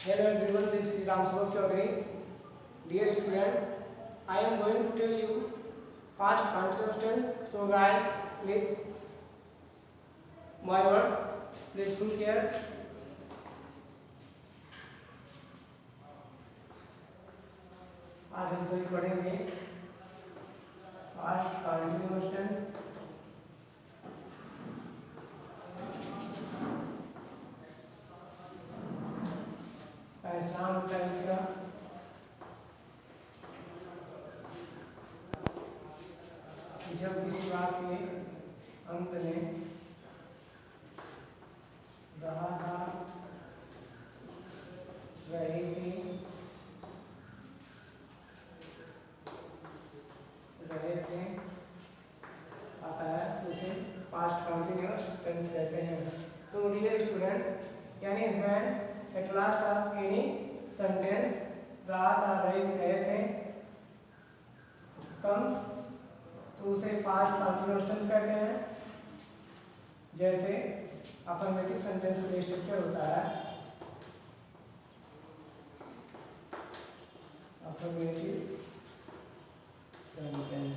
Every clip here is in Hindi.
Hello everyone, this is Ram Subhak Chaudhary. Dear student, I am going to tell you past continuous tense. So guys, please my words, please look here. आज हम सभी पढ़ेंगे पास्ट कंटिन्यूअस टेंस। पहचान होता है इसका जब किसी बात के अंत में रहा था, रही थी, रहे थे आता है तो उसे पास्ट कंटिन्यूअस टेंस कहते हैं। तो डियर स्टूडेंट, यानी when at last of any sentence रहा था, रहे थे, रहे थे कम्स तो उसे पास्ट कंटिन्यूअस टेंस कहते हैं। जैसे अफर्मेटिव सेंटेंस का स्ट्रक्चर होता है, अफर्मेटिव सेंटेंस,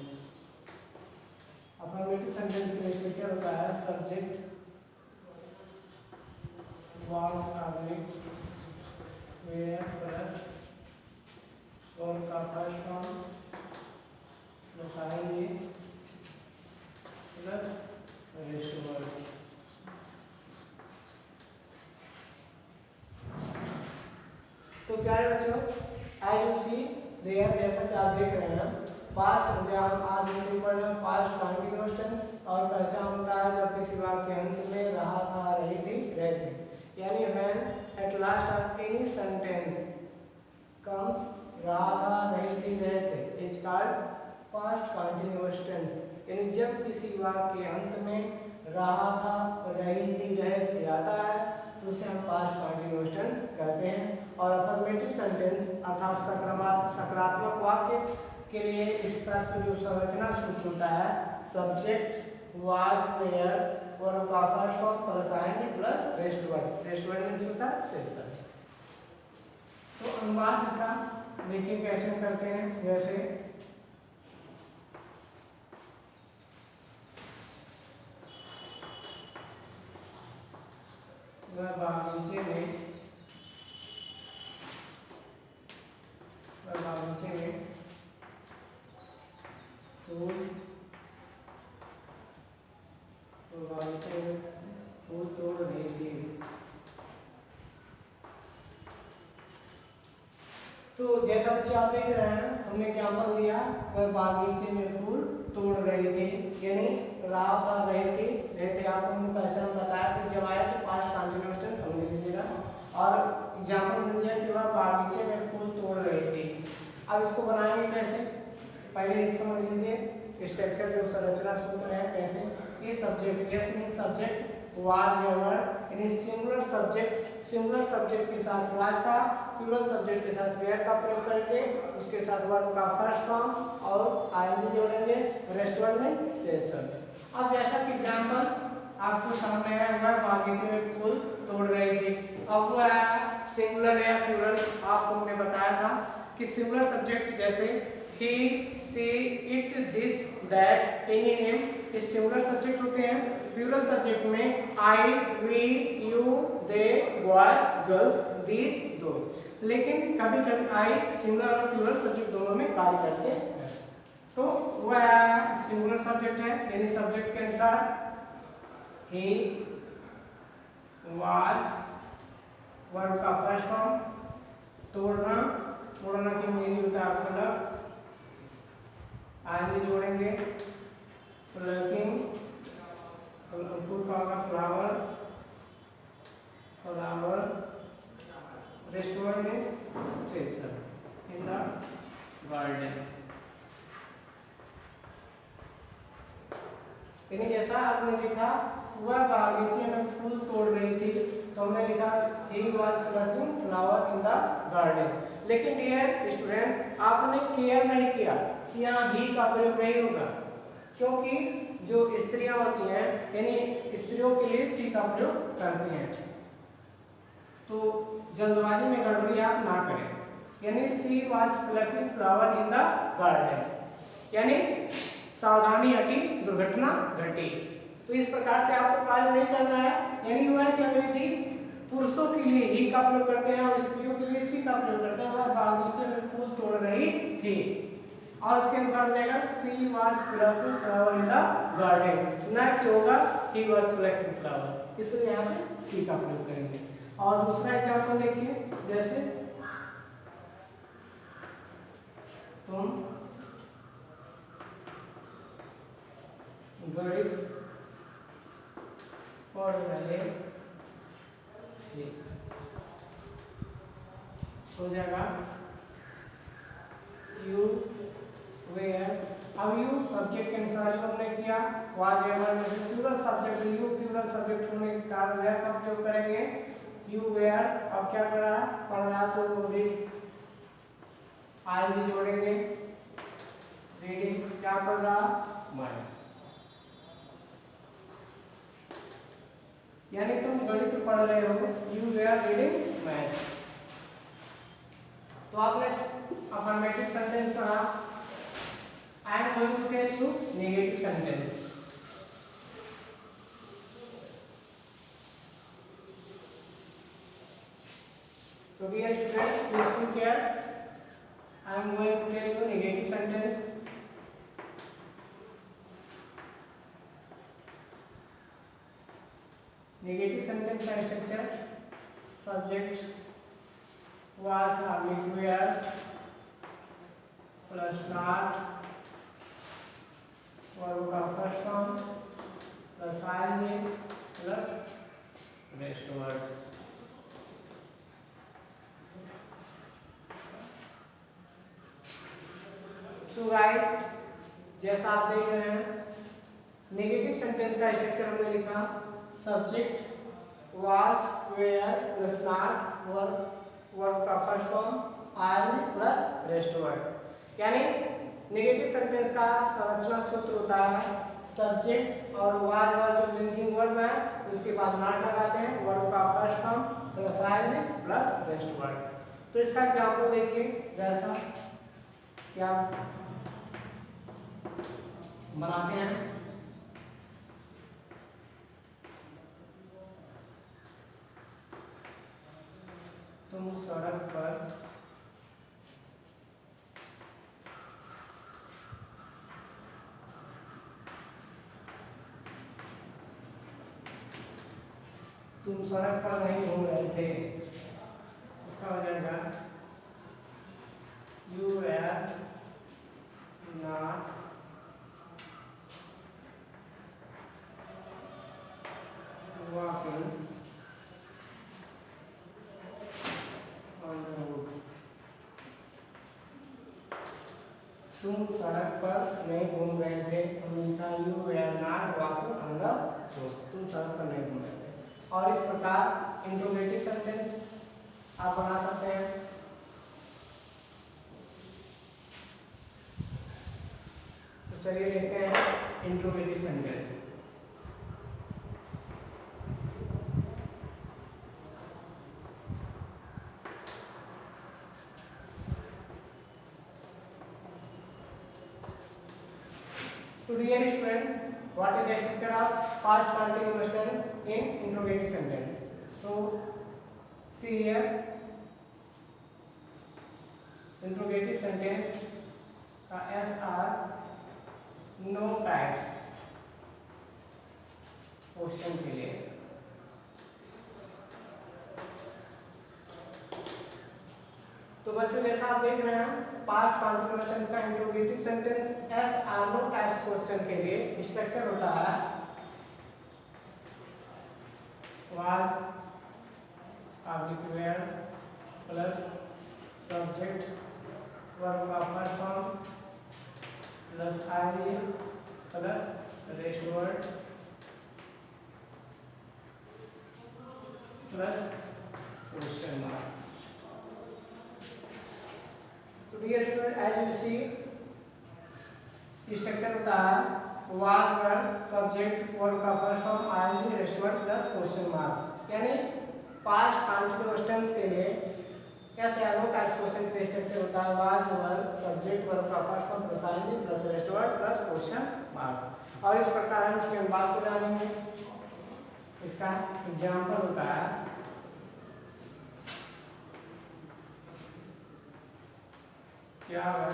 अफर्मेटिव सेंटेंस का स्ट्रक्चर होता है subject verb object were plus verb का फर्स्ट फॉर्म प्लस आएंगे प्लस रेस्ट वर्ब। तो प्यारे बच्चों, एज यू सी देयर, जैसा कि आप देख रहे हैं, पास्ट जहाँ हम आज से पढ़ रहे हैं पास्ट कंटिन्यूअस टेंस और पहचान होता है जब किसी वाक्य के अंत में रहा था, रही थी, रहे थे। यानी when at last of any sentence comes रहा था, रही थी, रहे थे is called past continuous tense. यानी जब किसी वाक्य के अंत में रहा था, रही थी, रहे थे आता है तो उसे हम पास्ट कंटिन्यूअस टेंस कहते हैं। और अफर्मेटिव सेंटेंस अर्थात सकारात्मक वाक्य के लिए इस तरह से जो संरचना सूत्र होता है सब्जेक्ट वाज वेयर और का फर्स्ट फॉर्म प्लस आएंगे plus rest verb. Rest verb means होता है सेशन। तो अनुवाद इसका देखिए कैसे करते हैं। जैसे वह बागीचे में, वह बागीचे में फूल, बागीचे में फूल तोड़ रही थी। तो जैसा बच्चे आप देख रहे हैं, हमने एग्जाम्पल दिया, वह बागीचे में फूल तोड़ रहे थे, यानी रहा था, रहे थे आपको हमने पहचान बताया कि जब आया तो पास्ट कंटिन्यूअस टेंस समझ लीजिएगा। और एग्जाम्पल मिल गया कि वह बागीचे में फूल तोड़ रहे थे। अब इसको बनाएंगे कैसे, पहले इस समझ लीजिए स्ट्रक्चर जो संरचना सूत्र है कैसे। ये subject, yes means subject, was या वर, यानी सिंगुलर सब्जेक्ट के साथ वाज का, प्लूरल सब्जेक्ट के साथ वेयर का प्रयोग करके उसके साथ वर्ब का फर्स्ट फॉर्म और आईएनजी जोड़ेंगे, रेस्ट वर्ब में सेशन। अब जैसा कि एग्जांपल आपको सामने है, वह बागीचे में फूल तोड़ रही थी। अब वो है सिंगुलर या प्लूरल, आपको हमने बताया था कि सिंगुलर सब्जेक्ट जैसे he, she, it, this, that, any name ये सिंगुलर सब्जेक्ट होते हैं। प्लूरल सब्जेक्ट में I, we, you, they, boy, girls, these, those। लेकिन कभी कभी I सिंगुलर और प्लूरल सब्जेक्ट दोनों में कार्य करते हैं। तो वह सिंगुलर सब्जेक्ट है, यानी सब्जेक्ट के अनुसार he was वर्ब का फर्स्ट फॉर्म, तोड़ना, तोड़ना की मीनिंग होता है मतलब आगे जोड़ेंगे, प्लकिंग, फूल का flower, flower, rest verb means session in the garden. यानी जैसा आपने देखा वह बागीचे में फूल तोड़ रही थी, तो हमने लिखा he was plucking flower in the garden। लेकिन डियर स्टूडेंट, आपने केयर नहीं किया कि यहाँ ही का प्रयोग नहीं होगा, क्योंकि जो स्त्रियां होती हैं यानी स्त्रियों के लिए सी का प्रयोग करती हैं। तो तो जल्दबाजी में गड़बड़ी आप ना करें। यानी she was plucking flower in the garden, यानी सावधानी हटी दुर्घटना घटी। तो इस प्रकार से आपको कार्य नहीं करना है। यानी वह कि अंग्रेजी पुरुषों के लिए ही का प्रयोग करते हैं और स्त्रियों के लिए सी का प्रयोग करते हैं। वह बागीचे में फूल तोड़ रही थी और उसके अनुसार हो जाएगा she was plucking flower in the garden, ना कि होगा ही वाज प्लकिंग फ्लावर, इसलिए यहाँ पे सी का प्रयोग करेंगे। और दूसरा एग्जाम्पल देखिए, जैसे तुम गणित पढ़ रहे थे, हो जाएगा यू वेयर। अब यू सब्जेक्ट के अनुसार हमने किया, वाज एवर में से plural subject, you plural subject होने के कारण वेयर का प्रयोग करेंगे। यू वेयर अब क्या कर रहा है, पढ़ रहा, तो रीड आईएनजी जोड़ेंगे, रीडिंग क्या पढ़ रहा, माइंड। यानी तुम गणित पढ़ रहे हो, यू वेयर रीडिंग मैथ। तो आपने अफर्मेटिव सेंटेंस पढ़ा। I am going to tell you negative sentence. तो dear student, please take care. I am going to tell you negative sentence. Negative sentence का structure, subject was where plus not verb का first form plus ing plus rest word. So guys, जैसा आप देख रहे हैं, नेगेटिव सेंटेंस का स्ट्रक्चर हमने लिखा, subject was where plus not verb का first form R plus rest word. यानी नेगेटिव सेंटेंस का संरचना सूत्र होता है, सब्जेक्ट और वाज वर्ब जो लिंकिंग वर्ब है उसके बाद नॉट लगाते हैं, वर्ब का first form plus R plus rest word. तो इसका एग्जांपल देखिए, जैसा क्या बनाते हैं। तुम सड़क पर नहीं घूम रहे थे, इसका हो जाएगा यू वेयर नॉट वॉकिंग तुम सड़क पर नहीं घूम रहे थे, you were not walking on the road, तुम सड़क पर नहीं घूम रहे थे। और इस प्रकार इंट्रोगेटिव सेंटेंस आप बना सकते हैं। तो चलिए देखते हैं interrogative sentence. So dear student, what is the structure of past continuous tense in interrogative sentence? So see here, interrogative sentence का S are no types question के लिए। तो बच्चों जैसा आप देख रहे हैं, पास्ट कंटीन्यूअस टेंस का interrogative sentence yes or no types question के लिए स्ट्रक्चर होता है, was were plus subject verb का first form plus ING plus rest word plus question mark. तो dear student, as you see structure होता है, वाज वर्ब सब्जेक्ट वर्ब का first form ING rest word plus question mark. यानी पास्ट कंटिन्यूअस टेंस के लिए कैसे आनो टाइप क्वेश्चन के स्ट्रक्चर होता है वाज वर्ब सब्जेक्ट वर्ब का first form plus ING plus rest word plus question mark. और इस प्रकार हम इसके बाद को जानेंगे। इसका एग्जांपल होता है क्या है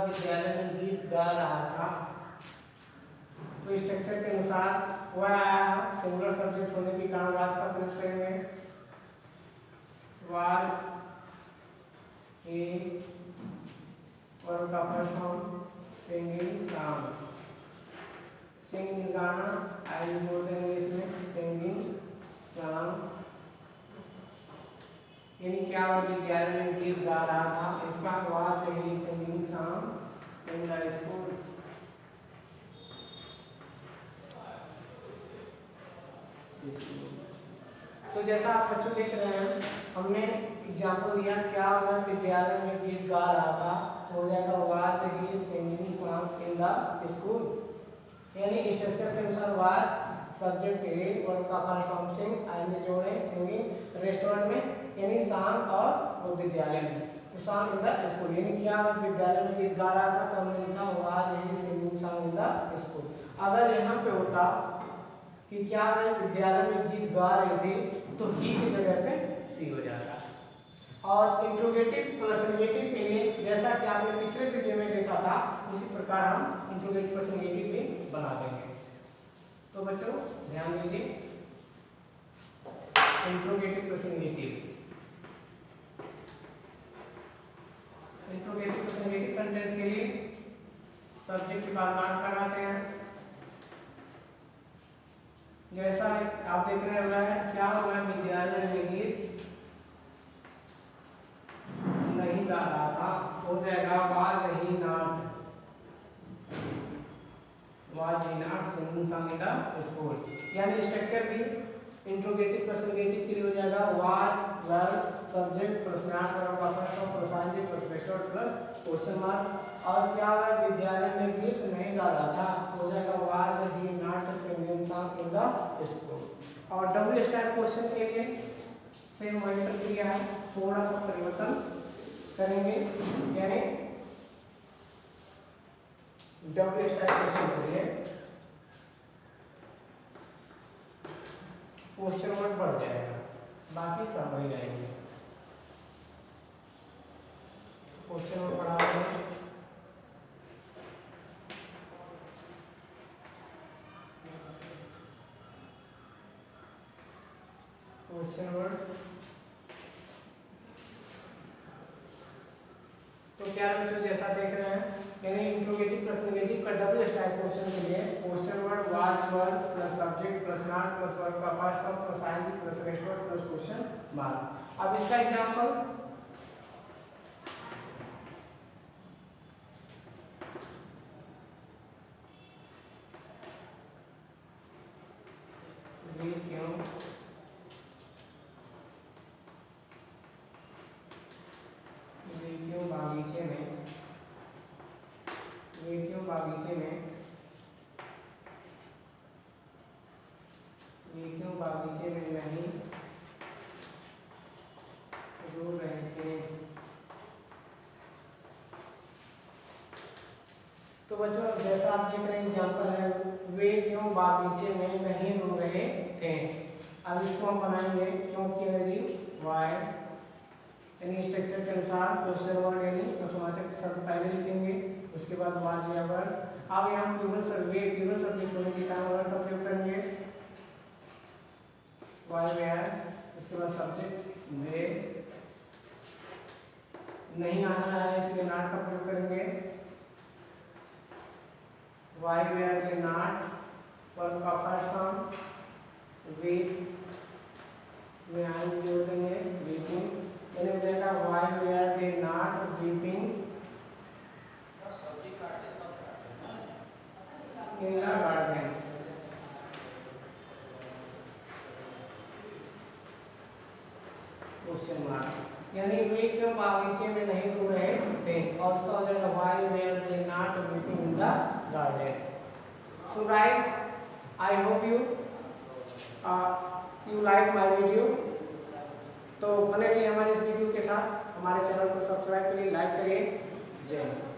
विद्यालय में गीत गा रहा था। तो स्ट्रक्चर के अनुसार वह आया सिंगुलर सब्जेक्ट होने के कारण वाज का प्रयोग करेंगे। वाज ही वर्ब का first form singing song. Singing गाना आई जोड़ देंगे इसमें सिंगिंग सॉन्ग यानी क्या वो विद्यालय में गीत गा रहा था। इसका was he singing song in the school. तो जैसा आप बच्चों देख रहे हैं हमने एग्जाम्पल दिया क्या वह विद्यालय में गीत गा रहा था तो हो जाएगा was he singing song in the school. यानी स्ट्रक्चर के अनुसार वाज सब्जेक्ट ए वर्ब का फर्स्ट फॉर्म सिंग आईएनजी जोड़े सिंगिंग रेस्ट वर्ड में यानी सॉन्ग और वो विद्यालय में सॉन्ग इन द स्कूल। यानी क्या विद्यालय में गीत गा रहा था तो हमने लिखा was he singing song in the school. अगर यहाँ पे होता कि क्या वे विद्यालय में गीत गा रहे थे तो ही की जगह पे सी हो जाता। और इंट्रोगेटिव प्लस नेगेटिव के लिए जैसा कि आपने पिछले वीडियो में देखा था उसी प्रकार हम इंट्रोगेटिव प्लस नेगेटिव भी बना देंगे। तो बच्चों ध्यान दीजिए interrogative plus negative. Interrogative plus negative sentence के लिए सब्जेक्ट का फॉर्मेट लगाते हैं। जैसा आप देख रहे हैं क्या हुआ विद्यालय में गीत नहीं गा रहा था हो जाएगा was he not singing song in the school. यानी स्ट्रक्चर भी इंट्रोगेटिव प्लस नेगेटिव के लिए हो जाएगा was verb subject plus not verb का first form plus ING plus rest word plus question mark. और क्या हुआ विद्यालय में गीत नहीं गा रहा था हो जाएगा was he not singing song in the school. और डब्ल्यू स्टाइल क्वेश्चन के लिए सेम वही प्रक्रिया है थोड़ा सा परिवर्तन करेंगे। यानी डब्ल्यू स्टाइल क्वेश्चन के लिए क्वेश्चन वर्ड बढ़ जाएगा बाकी सब वही रहेंगे। क्वेश्चन वर्ड बढ़ाएंगे क्वेश्चन वर्ड। तो क्या बच्चों जैसा देख रहे हैं यानी इंट्रोगेटिव प्लस नेगेटिव का डबल स्टाइल क्वेश्चन के लिए question word was verb plus subject plus not plus verb का first form plus ING plus rest word plus question mark. अब इसका एग्जांपल बागीचे में नहीं रो रहे थे। तो बच्चों जैसा आप देख रहे हैं एग्जांपल है वे क्यों बागीचे में नहीं रो रहे थे। अब इसको हम बनाएंगे क्योंकि यदि वाई यानी स्ट्रक्चर के अनुसार क्वेश्चन वर्ड यानी प्रश्नवाचक शब्द पहले लिखेंगे उसके बाद वाज या वर्ब। अब यहाँ प्लूरल सब्जेक्ट होने के कारण वर्ब का प्रयोग करेंगे वाई वेयर उसके बाद सब्जेक्ट वे नहीं आना है इसलिए नॉट का प्रयोग करेंगे why were they not verb का फर्स्ट फॉर्म वीप में आई जोड़ देंगे वीपिंग यानी हो जाएगा why were they not weeping. in the garden. Question mark, यानी वे क्यों बागीचे में नहीं घूम रहे थे, और उसका हो जाएगा why were they not weeping in the garden. So guys, I hope you like my video. तो बने रहिए हमारे इस वीडियो के साथ, हमारे चैनल को सब्सक्राइब करिए, लाइक करिए। जय हिंद।